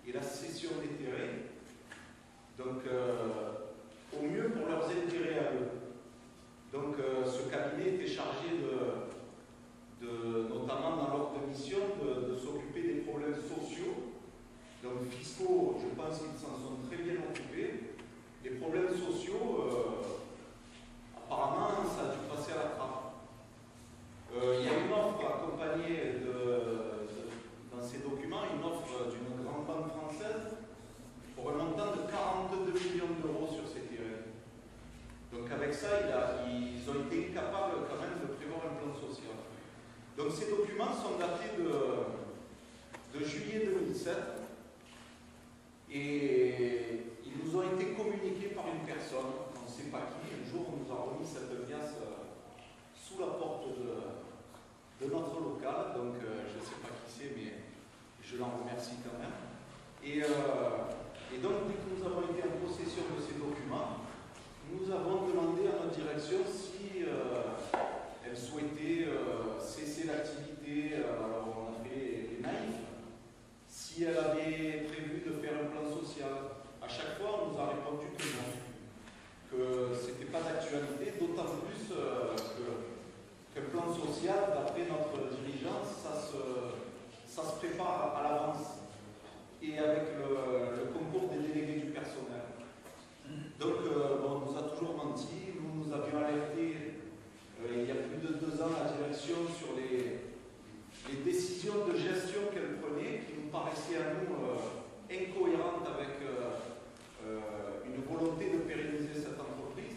et la cession des terrains, donc au mieux pour leurs intérêts à eux. Donc ce cabinet était chargé notamment dans l'ordre de mission, de s'occuper des problèmes sociaux. Donc fiscaux, je pense qu'ils s'en sont très bien occupés. Les problèmes sociaux, apparemment, ça a dû passer à la trappe. Il y a une offre accompagnée dans ces documents, une offre d'une grande banque française pour un montant de 42 millions d'euros sur ces terrains. Donc avec ça, ils ont été capables quand même de prévoir un plan social. Donc ces documents sont datés de juillet 2007 et ils nous ont été communiqués par une personne, on ne sait pas qui. Un jour, on nous a remis cette pièce sous la porte de notre local, donc je ne sais pas qui c'est, mais je l'en remercie quand même. Et donc, dès que nous avons été en possession de ces documents, nous avons demandé à notre direction si elle souhaitait cesser l'activité. Alors, on a fait les naïfs. Si elle avait prévu de faire un plan social. À chaque fois, on nous a répondu que non, que ce n'était pas d'actualité, d'autant plus qu'un plan social, d'après notre dirigeance, ça se prépare à l'avance et avec le concours des délégués du personnel. Donc, on nous a toujours menti. Nous avions alerté il y a plus de 2 ans la direction sur les décisions de gestion qu'elle prenait qui nous paraissaient à nous incohérentes avec une volonté de pérenniser cette entreprise.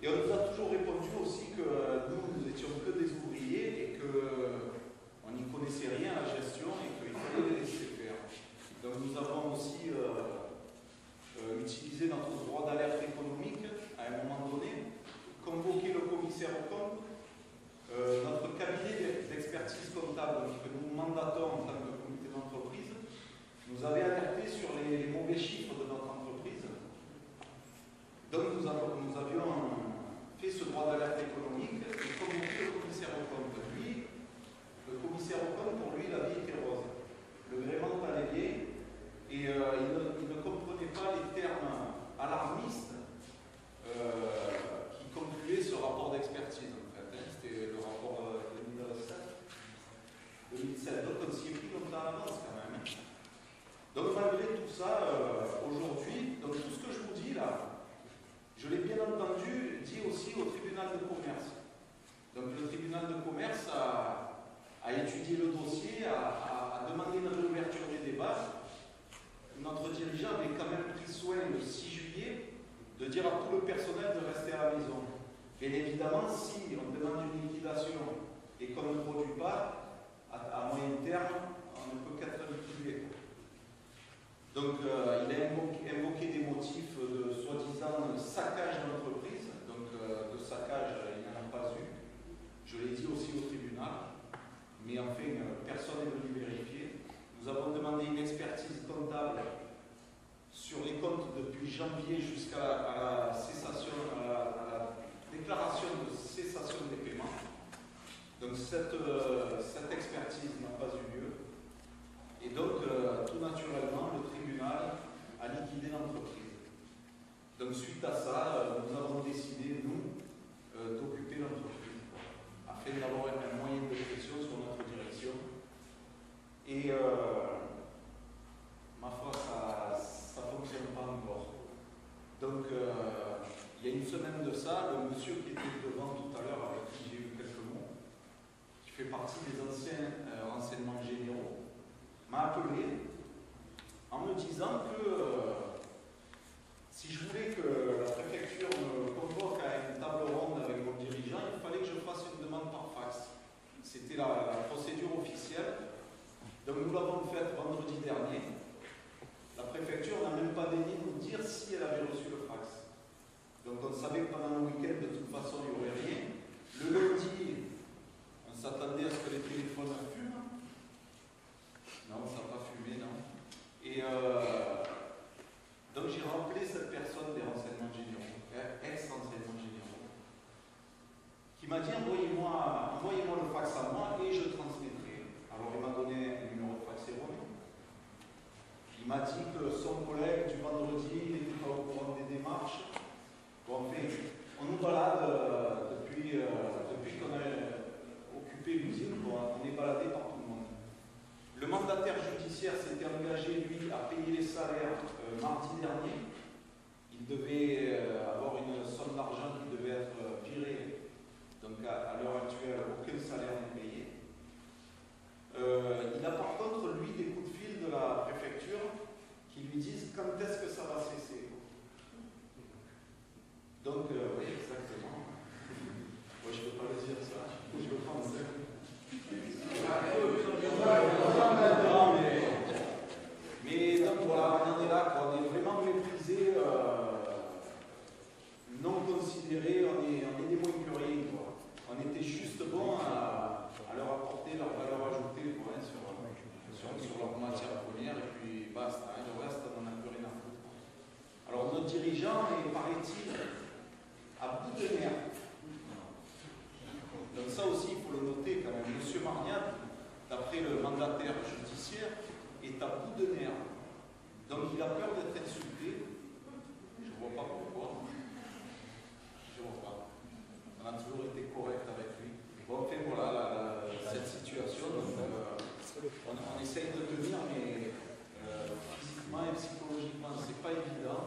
Et on nous a toujours répondu aussi que nous étions que des ouvriers et qu'on n'y connaissait rien à la gestion et qu'il fallait les laisser faire. Donc nous avons aussi utilisé notre droit d'alerte économique à un moment donné, convoqué le commissaire au compte, notre cabinet d'expertise comptable que nous mandatons en tant que comité d'entreprise nous avait alerté sur les mauvais chiffres de notre entreprise. Donc nous avions fait ce droit d'alerte économique et convoqué le commissaire au compte. Lui, le commissaire au compte, pour lui, la vie était rose. Le gréement allait bien et il ne comprenait pas les termes alarmistes qui concluaient ce rapport d'expertise. C'était le rapport 2007. Donc on s'y est pris longtemps à l'avance quand même. Donc malgré tout ça, aujourd'hui, donc tout ce que je vous dis là, je l'ai bien entendu dit aussi au tribunal de commerce. Donc le tribunal de commerce a étudié le dossier, a demandé une réouverture des débats. Notre dirigeant avait quand même pris soin le 6 juillet de dire à tout le personnel de rester à la maison. Bien évidemment, si on demande une liquidation et qu'on ne produit pas, à moyen terme, on ne peut qu'être liquidé. Donc, il a invoqué des motifs de soi-disant saccage de l'entreprise. Donc, de saccage, il n'y en a pas eu. Je l'ai dit aussi au tribunal. Mais enfin, personne n'est venu vérifier. Nous avons demandé une expertise comptable sur les comptes depuis janvier jusqu'à la cessation, à la déclaration de cessation des paiements. Donc cette expertise n'a pas eu lieu. Et donc, tout naturellement, le tribunal a liquidé l'entreprise. Donc suite à ça, nous avons décidé, nous, d'occuper l'entreprise, afin d'avoir un moyen de pression sur notre direction. Et ma foi, ça ne fonctionne pas encore. Donc, il y a une semaine de ça, le monsieur qui était devant tout à l'heure, avec qui j'ai eu quelques mots, qui fait partie des anciens renseignements généraux, m'a appelé en me disant que si je voulais que la préfecture me convoque à une table ronde avec mon dirigeant, il fallait que je fasse une demande par fax. C'était la procédure officielle. Donc nous l'avons faite vendredi dernier. La préfecture n'a même pas daigné nous dire si elle avait reçu le fax. Donc on savait que pendant le week-end, de toute façon, il n'y aurait rien. Le lundi, on s'attendait à ce que les téléphones fument. Non, ça n'a pas fumé, non. Et donc j'ai rappelé cette personne des renseignements généraux, ex-renseignements généraux, qui m'a dit envoyez-moi le fax à moi et je transmettrai. Alors il m'a donné un numéro de fax erroné. m'a dit que son collègue du vendredi n'était pas au courant des démarches. Bon, enfin, on nous balade depuis qu'on a occupé l'usine, on est baladé par tout le monde. Le mandataire judiciaire s'était engagé, lui, à payer les salaires mardi dernier. Il devait avoir une somme d'argent qui devait être virée. Donc à l'heure actuelle, aucun salaire n'est payé. Il a par contre, lui, des coups de fil de la préfecture qui lui disent quand est-ce que ça va cesser. Donc, oui, exactement. Moi, je ne peux pas le dire ça. Je le pense. Mais donc voilà, on en est là, quoi. On est vraiment méprisé, non considéré, on est des moins que rien, quoi. On était juste bon à leur apporter leur valeur ajoutée, quoi, hein, sur leur matière première, et puis basta, hein, le reste, on n'en a plus rien à foutre. Alors notre dirigeant est, paraît-il, à bout de nerfs. Donc ça aussi, il faut le noter quand même. Monsieur Marniat, d'après le mandataire judiciaire, est à bout de nerfs. Donc il a peur d'être insulté. Je ne vois pas pourquoi. Je ne vois pas. On a toujours été correct avec lui. Bon, enfin voilà, cette situation, donc, on essaye de tenir, mais physiquement et psychologiquement, c'est pas évident.